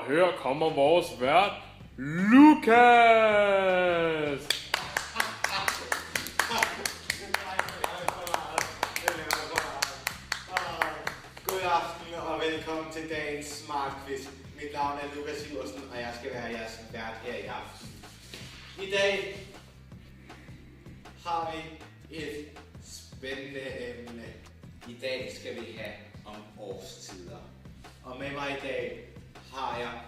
Her kommer vores vært, Lukas! God aften og velkommen til dagens Smart Quiz. Mit navn er Lukas Iversen, og jeg skal være jeres vært her i aften. I dag har vi et spændende emne. I dag skal vi have om årstider. Og med mig i dag har jeg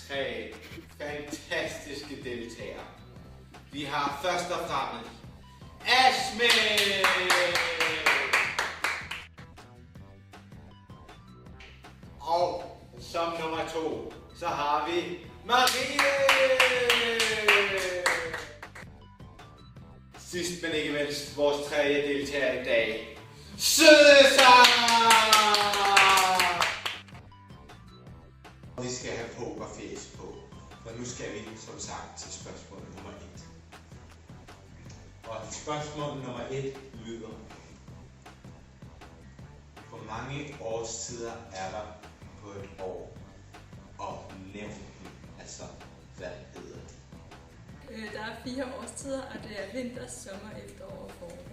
tre fantastiske deltagere. Vi har først og fremmest Asmik! Og som nummer 2, så har vi Marie! Sidst men ikke mindst, vores tredje deltager i dag, Cæsar! Vi skal have pokerface på, for nu skal vi som sagt til spørgsmål nummer 1. Og spørgsmål nummer 1 lyder: hvor mange årstider er der på et år? Og nævn dem, altså hvad hedder det? Der er 4 årstider, og det er vinter, sommer, efterår og forår.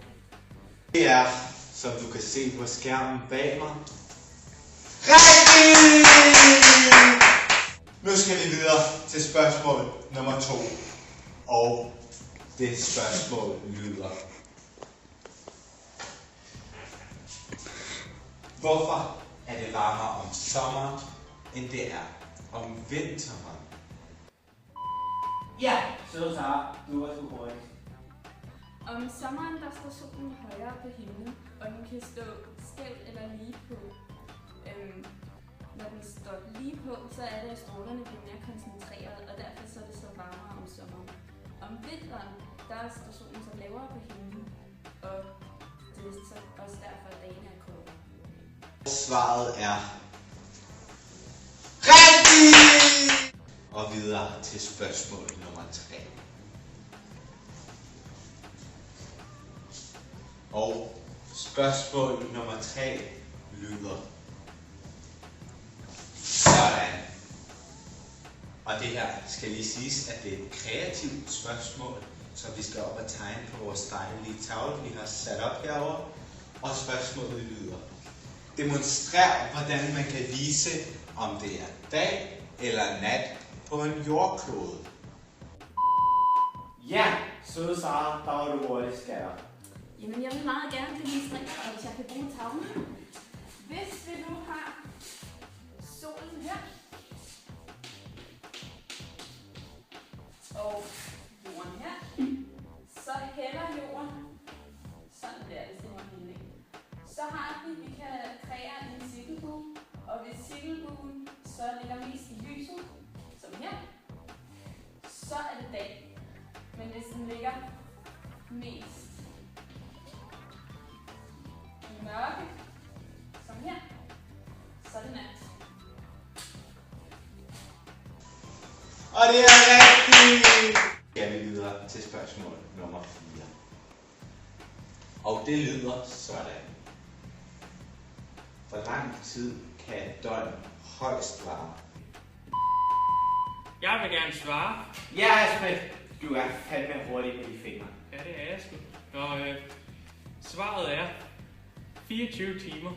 Det er, som du kan se på skærmen bag mig, rigtigt! Nu skal vi videre til spørgsmål nummer 2. Og det spørgsmål lyder: hvorfor er det varmere om sommeren, end det er om vinteren? Ja, så Sara, du var sgu hurtigt. Om sommeren der står solen højere på himlen, og den kan stå skævt eller lige på. Når den står lige på, så er det, at strålerne bliver mere koncentreret, og derfor så er det så varmere om sommeren. Om vinteren, der står solen så lavere på himlen, og det er så også derfor, at dagen er kortere. Svaret er rigtigt! Og videre til spørgsmål nummer 3. Og spørgsmål nummer 3 lyder sådan. Og det her skal lige siges, at det er et kreativt spørgsmål, så vi skal op og tegne på vores dejlige tavle, vi har sat op herovre. Og spørgsmålet lyder: demonstrer, hvordan man kan vise, om det er dag eller nat på en jordklode. Ja, søde Sara, der var du hurtigt, skatter. Jamen, jeg vil meget gerne demonstrere, og hvis jeg kan bruge tavlen. Hvis vi nu har solen her, og jorden her, så hælder jorden sådan der, hvis det var meningen. Så har vi kan kreere en cirkelbue, og hvis cirkelbuen så ligger mest i lyset, som her, så er det dag. Men hvis den ligger mest i mørke, som her, så er det nat. Og det er rigtigt! Skal vi videre til spørgsmål nummer 4. Og det lyder sådan: hvor lang tid kan et døgn højst vare? Jeg vil gerne svare. Ja, Asmik, du er fandme hurtig med de fingre. Ja, det er jeg sgu. Og svaret er 24 timer.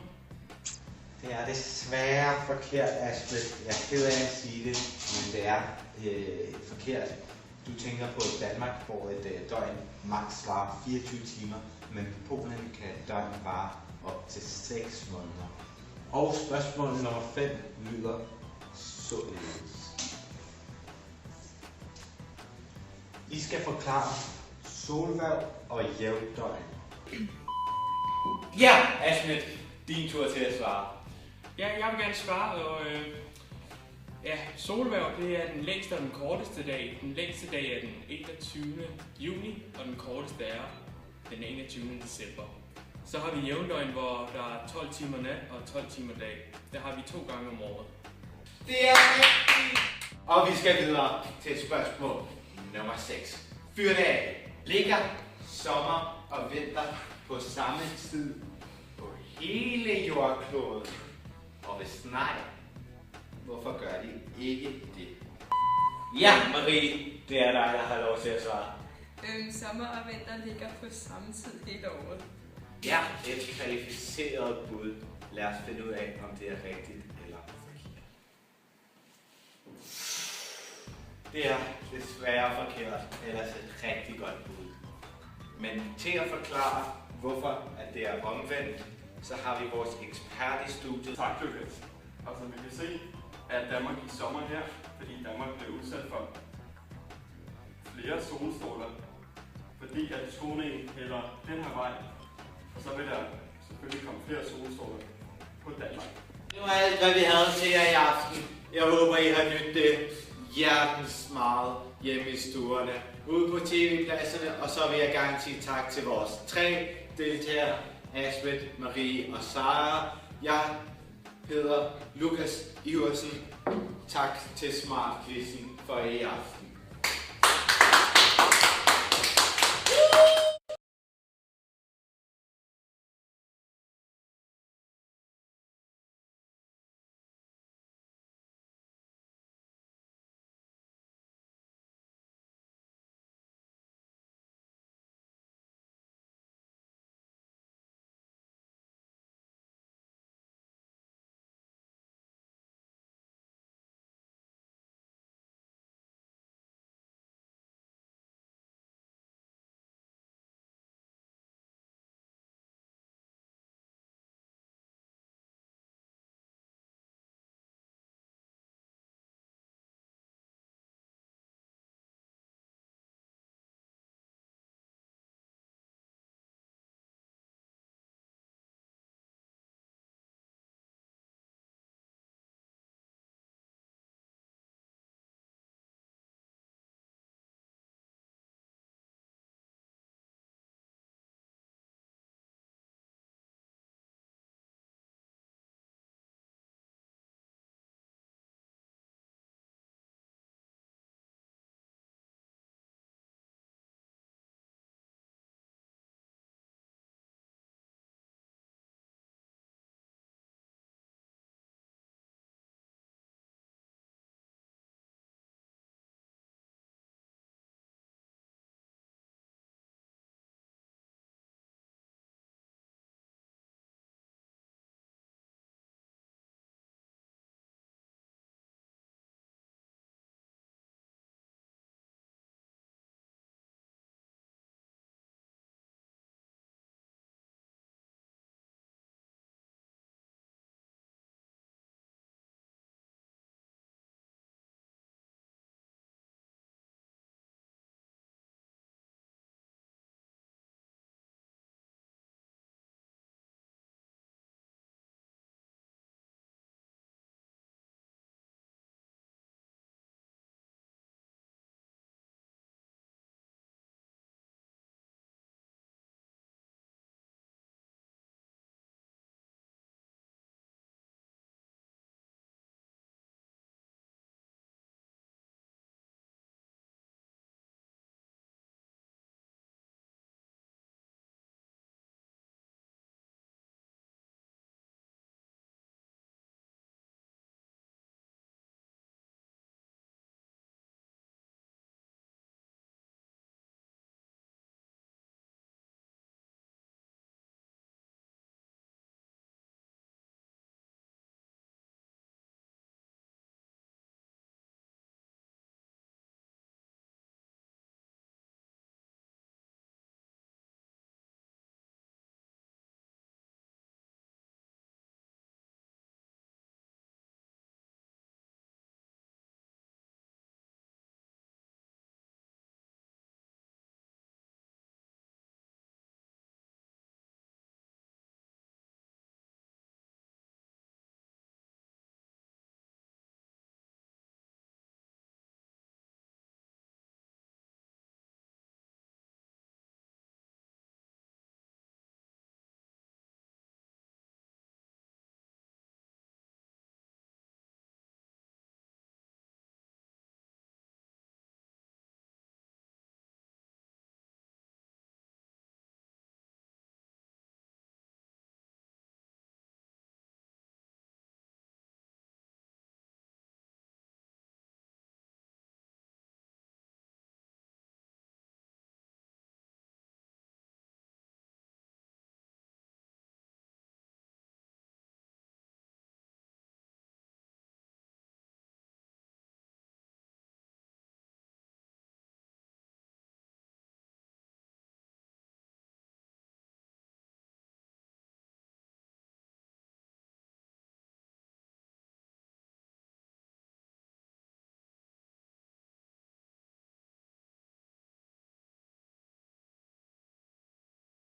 Det er desværre forkert, Asbjørn. Jeg er ked af at sige det, men det er forkert. Du tænker på Danmark, hvor et døgn maks varer 24 timer, men i Polen kan et døgn vare op til 6 måneder. Og spørgsmål nummer 5 lyder således: I skal forklare solværv og jævndøgn. Ja, Asmik, din tur til at svare. Ja, jeg vil gerne svare, og solværv det er den længste og den korteste dag. Den længste dag er den 21. juni, og den korteste er den 21. december. Så har vi jævndøgn, hvor der er 12 timer nat og 12 timer dag. Der har vi 2 gange om året. Det er rigtigt! Og vi skal videre til spørgsmål nummer 6. Fyr det af. Ligger sommer og vinter på samme tid på hele jordkloden? Og hvis nej, Hvorfor gør de ikke det? Ja, Marie, det er dig, der har lov til at svare. Sommer og vinter ligger på samme tid hele året. Ja, et kvalificeret bud. Lad os finde ud af, om det er rigtigt eller forkert. Det er desværre forkert, ellers et rigtig godt bud. Men til at forklare, hvorfor at det er omvendt, så har vi vores ekspert i studiet. Tak, Lukas. Altså, vi kan se, at Danmark i sommer her, fordi Danmark blev udsat for flere solstråler, fordi at solen hælder den her vej, og så vil der selvfølgelig komme flere solstråler på Danmark. Det var alt, hvad vi havde til jer i aften. Jeg håber, I har nydt det hjertens meget hjemme i stuerne, ude på tv-pladserne, og så vil jeg gerne sige tak til vores 3 deltagere, Astrid, Marie og Sara. Jeg hedder Lukas Iversen. Tak til Smart Quizzen for i aften.